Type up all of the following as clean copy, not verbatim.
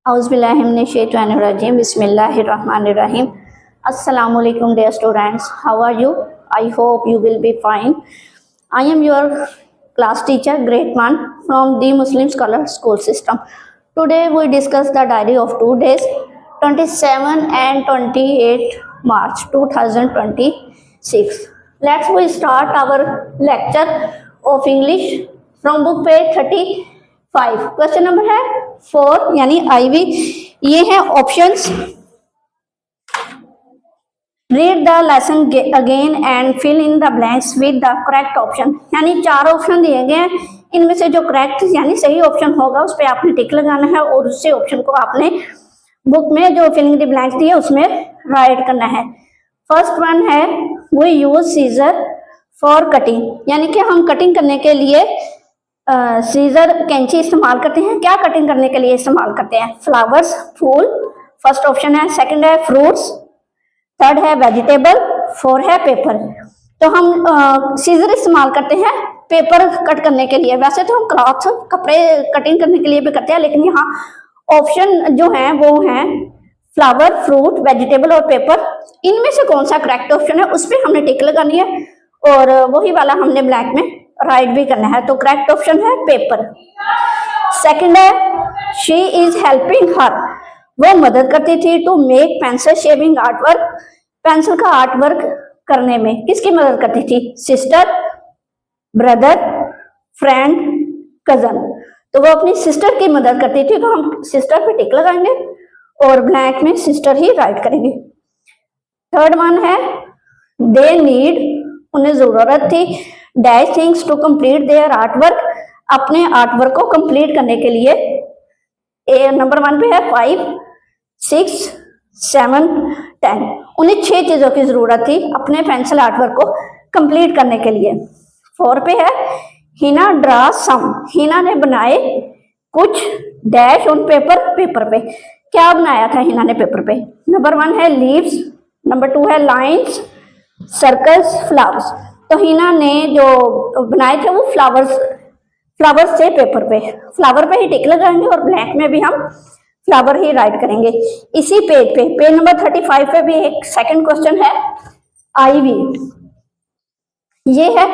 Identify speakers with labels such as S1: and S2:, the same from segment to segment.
S1: Auzubillahiminash-shaytanir-rajim. Bismillahir-rahmanir-rahim. Assalamualaikum dear students. How are you? I hope you will be fine. I am your class teacher grade 1 from the Muslim Scholar School System. Today we discuss the diary of 2 days 27 and 28 March 2026. Let's we start our lecture of English from book page 35. Question number है 4 यानी IV. ये है options. Read the lesson again and fill in the blanks with the correct option. यानी 4 option दिए गए हैं, इनमें से जो करेक्ट यानी सही ऑप्शन होगा उस पर आपने टिक लगाना है और उससे ऑप्शन को आपने बुक में जो फिलिंग द ब्लैंक्स दिए उसमें राइट करना है. फर्स्ट वन है we use scissor for cutting. यानी कि हम कटिंग करने के लिए सीजर कैंची इस्तेमाल करते हैं. क्या कटिंग करने के लिए इस्तेमाल करते हैं? फ्लावर्स, फूल. फर्स्ट ऑप्शन है. सेकंड है फ्रूट्स. थर्ड है वेजिटेबल. फोर है पेपर. तो हम सीजर इस्तेमाल करते हैं पेपर कट करने के लिए. वैसे तो हम क्लॉथ कपड़े कटिंग करने के लिए भी करते हैं, लेकिन यहाँ ऑप्शन जो है वो है फ्लावर, फ्रूट, वेजिटेबल और पेपर. इनमें से कौन सा करेक्ट ऑप्शन है उस पर हमने टिक लगानी है और वही वाला हमने ब्लैंक में राइट भी करना है. तो करेक्ट ऑप्शन है पेपर. सेकंड है शी इज हेल्पिंग हर. वो मदद करती थी to make pencil shaving art work. Pencil का आर्ट वर्क करने में किसकी मदद करती थी? Sister, brother, friend, cousin. तो वो अपनी सिस्टर की मदद करती थी, तो हम सिस्टर पे टिक लगाएंगे और ब्लैंक में सिस्टर ही राइट करेंगे. थर्ड वन है दे नीड. उन्हें जरूरत थी dash things to complete their art work. अपने आर्ट वर्क को कंप्लीट करने के लिए नंबर 1 पे है 5, 6, 7, 10. उन्हें 6 चीजों की जरूरत थी अपने पेंसिल आर्ट वर्क को कंप्लीट करने के लिए. 4 पे है हिना ड्रा सम. हिना ने बनाए कुछ डैश ऑन पेपर. पेपर पे क्या बनाया था हिना ने पेपर पे? नंबर 1 है लीव्स. नंबर 2 है लाइन्स, सर्कल्स, फ्लावर्स. तो हिना ने जो बनाए थे वो फ्लावर्स से पेपर पे. फ्लावर पे ही टिक लगाएंगे और ब्लैंक में भी हम फ्लावर ही राइट करेंगे. इसी पेज नंबर 35 पे भी एक सेकंड क्वेश्चन है IV. ये है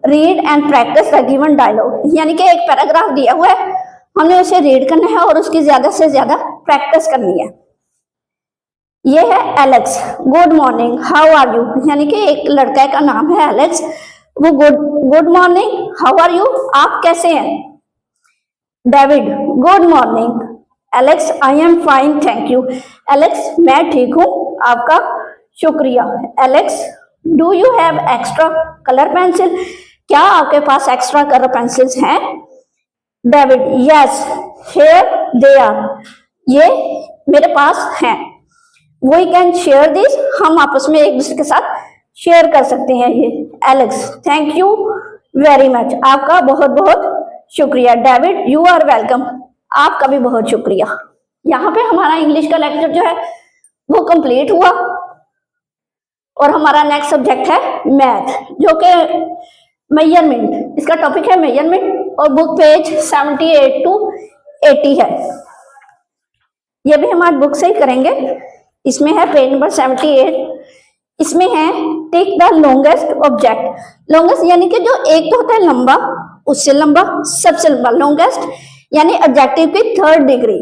S1: read and practise the given dialogue. यानी कि एक पैराग्राफ दिया हुआ है, हमने उसे रीड करना है और उसकी ज्यादा से ज्यादा प्रैक्टिस करनी है. ये है Alex. Good morning, how are you. यानी कि एक लड़का का नाम है एलेक्स. वो good morning, how are you, आप कैसे हैं? David, good morning. Alex, I am fine thank you. Alex, मैं ठीक हूँ, आपका शुक्रिया. Alex, do you have extra colour pencil. क्या आपके पास एक्स्ट्रा कलर पेंसिल्स हैं? David, yes here they are. ये मेरे पास हैं. We can share this. हम आपस में एक दूसरे के साथ शेयर कर सकते हैं ये. Alex, thank you very much. आपका बहुत बहुत शुक्रिया. David, you are welcome. आपका भी बहुत शुक्रिया. यहाँ पे हमारा इंग्लिश का लेक्चर जो है वो कंप्लीट हुआ और हमारा नेक्स्ट सब्जेक्ट है मैथ, जो कि मेजरमेंट. इसका टॉपिक है मेजरमेंट और बुक पेज 78 to 80 है. ये भी हमारी बुक से ही करेंगे. इसमें है पेज नंबर 78. इसमें है take the longest object. Longest यानी कि जो एक तो होता है लंबा, उससे लंबा, सबसे लंबा. लॉन्गेस्ट यानी ऑब्जेक्टिव की 3rd डिग्री.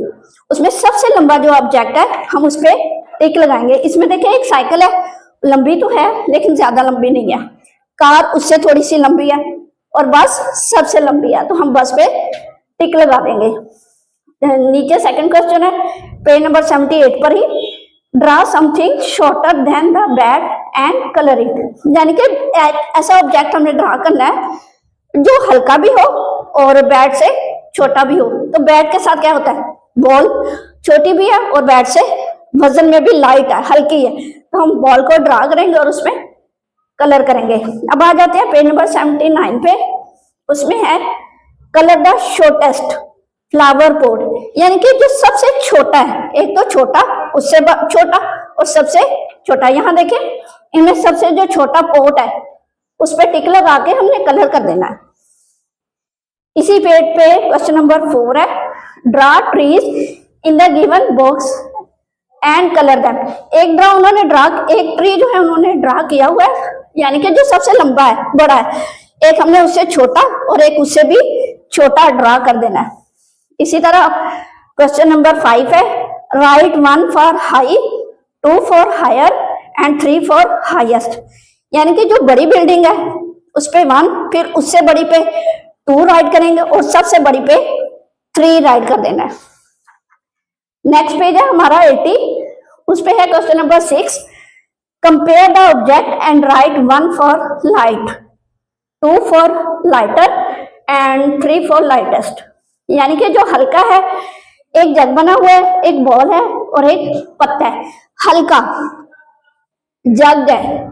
S1: उसमें सबसे लंबा जो ऑब्जेक्ट है हम उस पर टिक लगाएंगे. इसमें देखिए एक साइकिल है, लंबी तो है लेकिन ज्यादा लंबी नहीं है. कार उससे थोड़ी सी लंबी है और बस सबसे लंबी है, तो हम बस पे टिक लगा देंगे. नीचे सेकंड क्वेश्चन है पेज नंबर 78 पर ही. Draw something shorter than the bat and colour it. यानी कि ऐसा ऑब्जेक्ट हमने ड्रा करना है जो हल्का भी हो और बैट से छोटा भी हो. तो बैट के साथ क्या होता है? बॉल छोटी भी है और बैट से वजन में भी लाइट है, हल्की है. तो हम बॉल को ड्रा करेंगे और उसमें कलर करेंगे. अब आ जाते हैं पेज नंबर 79 पे. उसमें है colour the shortest flower pot. यानी कि जो सबसे छोटा है, एक तो छोटा, उससे छोटा और सबसे छोटा. यहाँ देखिए इनमें सबसे जो छोटा पॉट है उस पर टिक लगा के हमने कलर कर देना है. इसी पेज पे क्वेश्चन नंबर 4 है draw trees in the given box and colour them. एक ट्री जो है उन्होंने ड्रा किया हुआ है, यानी कि जो सबसे लंबा है, बड़ा है, एक हमने उससे छोटा और एक उससे भी छोटा ड्रा कर देना है। इसी तरह क्वेश्चन नंबर 5 है, write 1 for high, 2 for higher and 3 for highest. यानी कि जो बड़ी बिल्डिंग है उस पे 1, फिर उससे बड़ी पे 2 राइट करेंगे और सबसे बड़ी पे 3 राइट कर देना है। नेक्स्ट पेज है हमारा 80, उस पे है question number 6, compare the object and right 1 for light, 2 for lighter and 3 for lightest. यानी कि जो हल्का है, एक जग बना हुआ है, एक बॉल है और एक पत्ता है। हल्का जग है,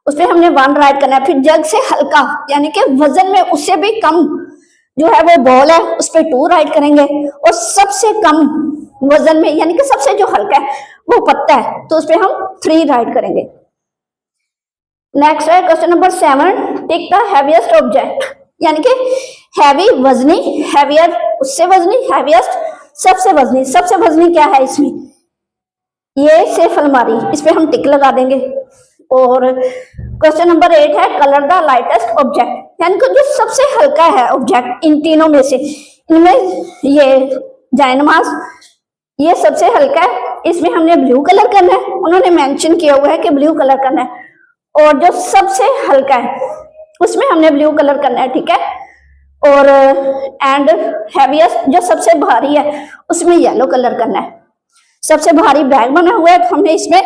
S1: उस पर हमने 1 राइट करना है। फिर जग से हल्का यानी कि वजन में उससे भी कम जो है वो बॉल है, उस पर 2 राइट करेंगे और सबसे कम वजन में यानी कि सबसे जो हल्का है वो पत्ता है, तो उस पर हम 3 राइट करेंगे। नेक्स्ट है question number 7, tick the heaviest object. यानी कि हैवी वजनी, हैवियर उससे वजनी, हैवीएस्ट सबसे वजनी। सबसे वजनी क्या है इसमें, ये सेफ अलमारी, इस पे हम टिक लगा देंगे। और क्वेश्चन नंबर 8 है, कलर द लाइटेस्ट ऑब्जेक्ट। यानी कि जो सबसे हल्का है ऑब्जेक्ट इन तीनों में से, इनमें ये जायनमाज ये सबसे हल्का है, इसमें हमने ब्लू कलर करना है, उन्होंने मेंशन किया हुआ है कि ब्लू कलर करना है। और जो सबसे हल्का है उसमें हमने ब्लू कलर करना है, ठीक है। और एंड हैवीएस्ट जो सबसे भारी है उसमें येलो कलर करना है। सबसे भारी बैग बना हुआ है तो हमने इसमें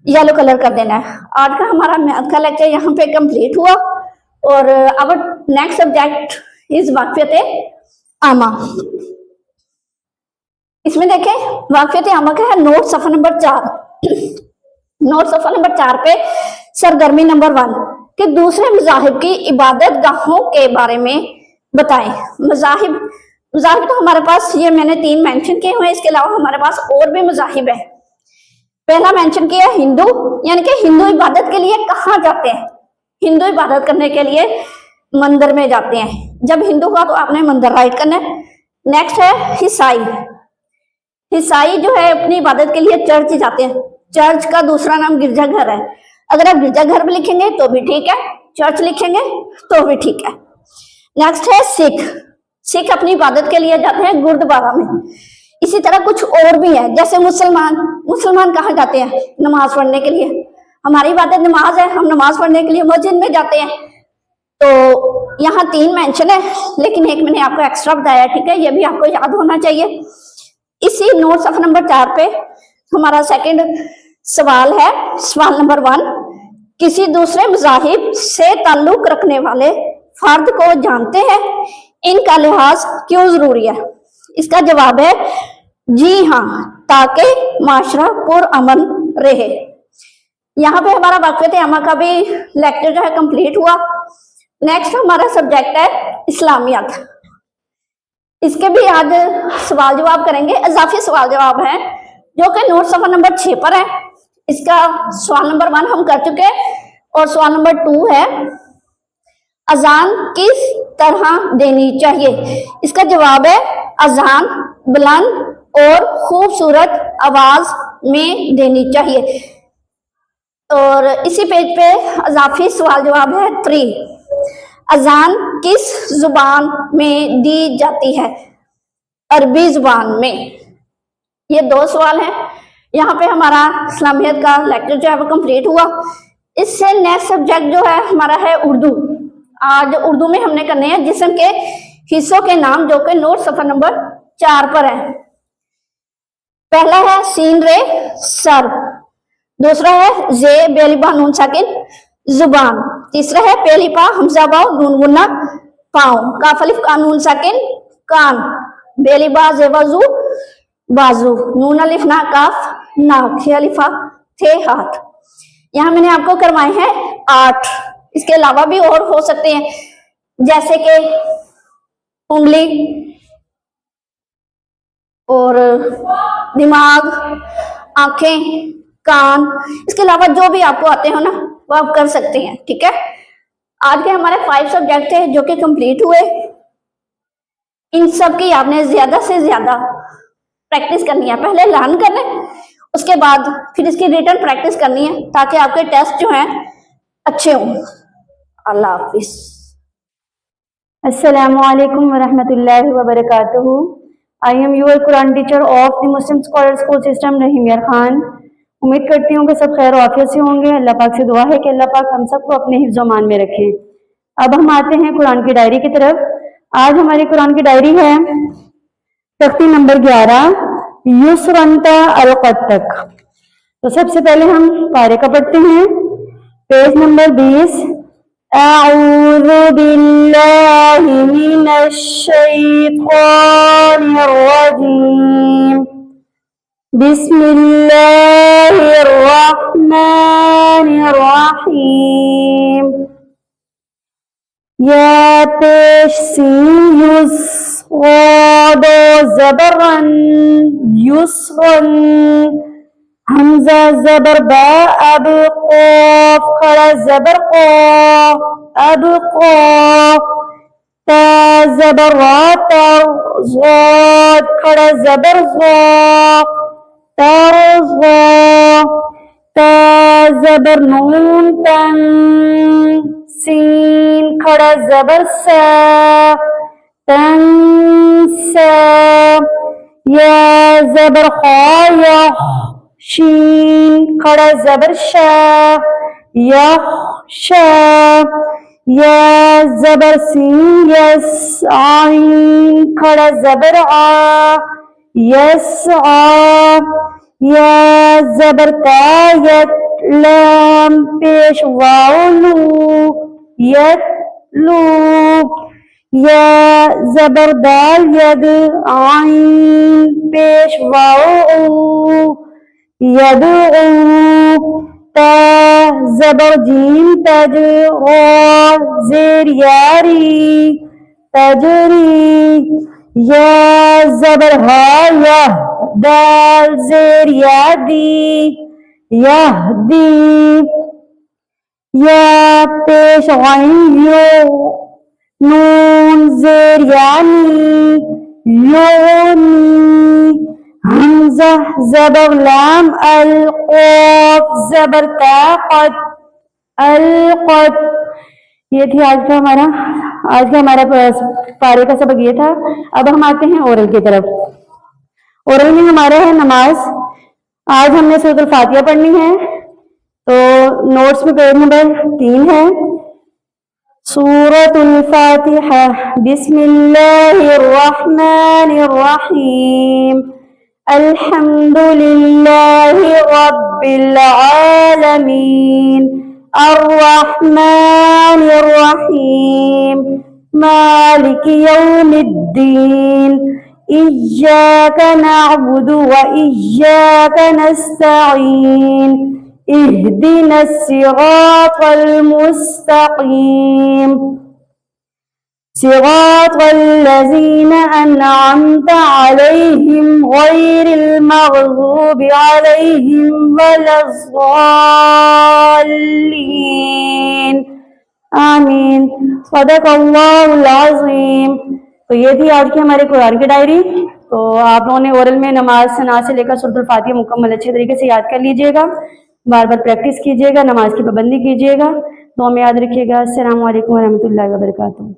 S1: येलो कलर कर देना है। आज का हमारा मैथ का लेक्चर यहाँ पे कंप्लीट हुआ और अब नेक्स्ट सब्जेक्ट इज वाक़ियत आमा। इसमें देखें वाक़ियत आमा का है नोट सफा नंबर 4। नोट सफा नंबर 4 पे सरगर्मी नंबर 1 कि दूसरे मज़ाहिब की इबादत गाहों के बारे में बताएं। मज़ाहिब तो हमारे पास ये मैंने 3 मेंशन किए हुए हैं, इसके अलावा हमारे पास और भी मज़ाहिब है। पहला मेंशन किया हिंदू, यानी कि हिंदू इबादत के लिए कहाँ जाते हैं, हिंदू इबादत करने के लिए मंदिर में जाते हैं। जब हिंदू का तो आपने मंदिर राइट करना है। नेक्स्ट है ईसाई। ईसाई जो है अपनी इबादत के लिए चर्च जाते हैं। चर्च का दूसरा नाम गिरजाघर है। अगर आप गिरजाघर भी लिखेंगे तो भी ठीक है, चर्च लिखेंगे तो भी ठीक है। नेक्स्ट है सिख। सिख अपनी इबादत के लिए जाते हैं गुरुद्वारा में। इसी तरह कुछ और भी है, जैसे मुसलमान कहाँ जाते हैं, नमाज पढ़ने के लिए। हमारी इबादत नमाज है, हम नमाज पढ़ने के लिए मस्जिद में जाते हैं। तो यहाँ 3 मेंशन है, लेकिन एक मैंने आपको एक्स्ट्रा बताया, ठीक है, ये भी आपको याद होना चाहिए। इसी नोट सफ़ा नंबर 4 पे हमारा सेकंड सवाल है, सवाल नंबर 1, किसी दूसरे मज़ाहिब से ताल्लुक रखने वाले फर्द को जानते हैं, इनका लिहाज क्यों जरूरी है। इसका जवाब है जी हाँ, ताकि माशरा पुरअमन रहे। यहाँ पे हमारा वाक़ियत आमा का भी लेक्चर जो है कंप्लीट हुआ। नेक्स्ट हमारा सब्जेक्ट है इस्लामियत। इसके भी आज सवाल जवाब करेंगे, इजाफी सवाल जवाब है जो कि नोट सफ़ा नंबर 6 पर है। इसका सवाल नंबर 1 हम कर चुके हैं और सवाल नंबर 2 है अजान किस तरह देनी चाहिए। इसका जवाब है अजान बुलंद और खूबसूरत आवाज में देनी चाहिए। और इसी पेज पे इजाफी सवाल जवाब है 3, अजान किस जुबान में दी जाती है, अरबी जुबान में। ये 2 सवाल हैं। यहाँ पे हमारा इस्लामियत का लेक्चर जो है वो कंप्लीट हुआ। इससे नेक्स्ट सब्जेक्ट जो है हमारा है उर्दू। आज उर्दू में हमने करने हैं जिस्म के हिस्सों के नाम, जो कि नोट सफ़ा नंबर 4 पर है। पहला है सीन रे सर, दूसरा है जे बेलिबा नून साकिन जुबान, तीसरा है पेलिपा हमजा बाव नून गुन्ना पाँव, काफ अलिफ कानून साकिन कान, बेलिबा जेबाजू बाजू, नून अलिफ ना काफ नाक, खे अलिफा थे हाथ। यहाँ मैंने आपको करवाए हैं 8। इसके अलावा भी और हो सकते हैं, जैसे कि उंगली और दिमाग, आंखें, कान। इसके अलावा जो भी आपको आते हो ना वो आप कर सकते हैं, ठीक है। आज के हमारे 5 सब्जेक्ट थे जो कि कंप्लीट हुए। इन सब की आपने ज्यादा से ज्यादा प्रैक्टिस करनी है। पहले लर्न कर लें, उसके बाद फिर इसकी रिटर्न प्रैक्टिस करनी है ताकि आपके टेस्ट जो हैं अच्छे हों। अल्लाह हाफिज।
S2: अस्सलामु अलैकुम वरहमतुल्लाहि वबरकातुहू। I am your Quran teacher of the Muslim scholar school system Rahim Yar Khan. उम्मीद करती हूँ कि सब खैर आफियत से होंगे। अल्लाह पाक से दुआ है कि अल्लाह पाक हम सबको अपने हिफ्ज़ मान में रखें। अब हम आते हैं कुरान की डायरी की तरफ। आज हमारी कुरान की डायरी है तख्ती नंबर 11, युसरंता अल-क़त्तक। तो सबसे पहले हम पारे का पढ़ते हैं, पेज नंबर 20। अऊज़ु बिल्लाहि मिनश शैतानिर रजीम। बिस्मिल्लाहिर रहमानिर रहीम। या पेश सीन युस्वाद ज़बरन युस्रन। हमजा ज़बर बा अब क़ाफ खड़ा ज़बर क़ा अब क़ा। ता ज़बर रा तर ज़ाद खड़ा ज़बर ज़ा तर ज़ा। ता ज़बर नून तन सीन खड़ा ज़बर सा तन सा। या ज़बर खा या शीन खड़ा ज़बर शा यख्शा। या ज़बर सीन यस आइन खड़ा ज़बर आ यस्आ। या ज़बर ता यत लाम पेश वाव लू यतलू। या ज़बर दाल यद आइन पेश वाव ऊ यदऊ। ता ज़बर जीम तज ज़ेर यारी तजरी। या ज़बर हा या दाल ज़ेर यादी यहदी। या पेश गैन यो नून ज़ेर यानी योनी। हमज़ा ज़बर लाम अल क़ाफ ज़बर ता क़द अल क़द। ये थी आज का हमारा पारे का सबक ये था। अब हम आते हैं ओरल की तरफ। ओरल में हमारा है नमाज। आज हमने सूरत अल-फातिहा पढ़नी है, तो नोट्स में पेज नंबर 3 है। सूरत अल-फातिहा। बिस्मिल्लाहिर रहमानिर रहीम। अल्हम्दुलिल्लाहि रब्बिल आलमीन अर्रहमानिर रहीम मालिकि यौमिद्दीन। इय्याका नअबुदु व इय्याका नस्तईन। इहदिनस सिरातल मुस्तकीम सिरातल लज़ीना अनअमता अलैहिम गैरिल मग़ज़ूबि अलैहिम वलज़्ज़ाल्लीन। आमीन। सदक़ल्लाहुल अज़ीम। तो ये थी आज की हमारी कुरान की डायरी। तो आप लोगों ने ओरल में नमाज सना से लेकर सूरत अल-फातिहा मुकम्मल अच्छे तरीके से याद कर लीजिएगा। बार बार प्रैक्टिस कीजिएगा, नमाज की पाबंदी कीजिएगा। तो हमें याद रखिएगा। अस्सलामु अलैकुम वरहमतुल्लाहि वबरकातुहू।